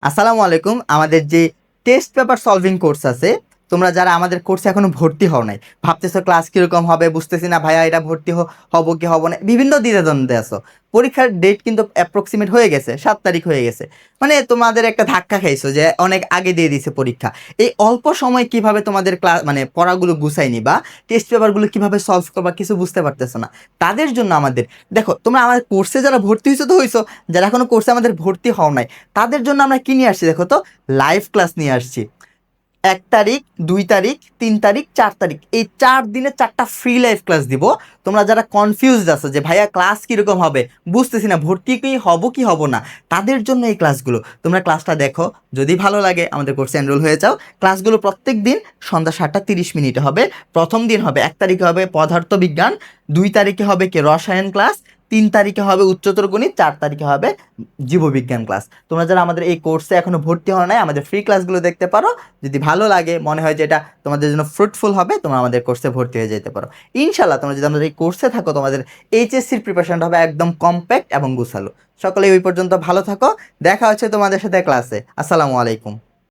আসসালামু আলাইকুম। আমাদের যে টেস্ট পেপার সলভিং কোর্স আছে, তোমরা যারা আমাদের কোর্সে এখনো ভর্তি হও নাই, ভাবতেছো ক্লাস কিরকম হবে, বুঝতেছি না ভাইয়া এটা ভর্তি হব কি হব না, বিভিন্ন দ্বিধাদ্বন্দ্বে আছো। পরীক্ষার ডেট কিন্তু অ্যাপ্রক্সিমেট হয়ে গেছে, 7 তারিখ হয়ে গেছে। মানে তোমাদের একটা ধাক্কা খাইছো যে অনেক আগে দিয়ে দিছে পরীক্ষা। এই অল্প সময় কিভাবে তোমাদের ক্লাস মানে পড়াগুলো গুছাই নিবা, টেস্ট পেপারগুলো কিভাবে সলভ করবা কিছু বুঝতে পারতেছো না। তাদের জন্য আমাদের, দেখো তোমরা আমাদের কোর্সে যারা ভর্তি হয়েছো তো হয়েছো, যারা এখনো কোর্সে আমাদের ভর্তি হও নাই তাদের জন্য আমরা কি নিয়ে আসছি দেখো তো, লাইভ ক্লাস নিয়ে আসছি। 1 তারিখ, 2 তারিখ, 3 তারিখ, 4 তারিখ, এই 4 দিনে 4টা ফ্রি লাইভ ক্লাস দিব। তোমরা যারা কনফিউজড আছো যে ভাইয়া ক্লাস কিরকম হবে, বুঝতেছি না ভর্তি কি হব কি হব না, তাদের জন্য এই ক্লাসগুলো। তোমরা ক্লাসটা দেখো, যদি ভালো লাগে আমাদের কোর্সে এনরোল হয়ে যাও। ক্লাসগুলো প্রত্যেক দিন সন্ধ্যা 7টা 30 মিনিটে হবে। প্রথম দিন হবে 1 তারিখে হবে পদার্থ বিজ্ঞান, 2 তারিখে হবে কি রসায়ন ক্লাস, 3 তারিখে হবে উচ্চতর গণিত, 4 তারিখে হবে জীববিজ্ঞান ক্লাস। তোমরা যারা আমাদের এই কোর্সে এখনো ভর্তি হও নাই, আমাদের ফ্রি ক্লাসগুলো দেখতে পারো। যদি ভালো লাগে, মনে হয় যে এটা তোমাদের জন্য ফ্রুটফুল হবে, তোমরা আমাদের কোর্সে ভর্তি হয়ে যেতে পারো। ইনশাল্লাহ তোমরা যদি আমাদের এই কোর্সে থাকো, তোমাদের এইচএসসির প্রিপারেশনটা হবে একদম কম্প্যাক্ট এবং গুছালো। সকলে ওই পর্যন্ত ভালো থাকো। দেখা হচ্ছে তোমাদের সাথে ক্লাসে। আসসালামু আলাইকুম।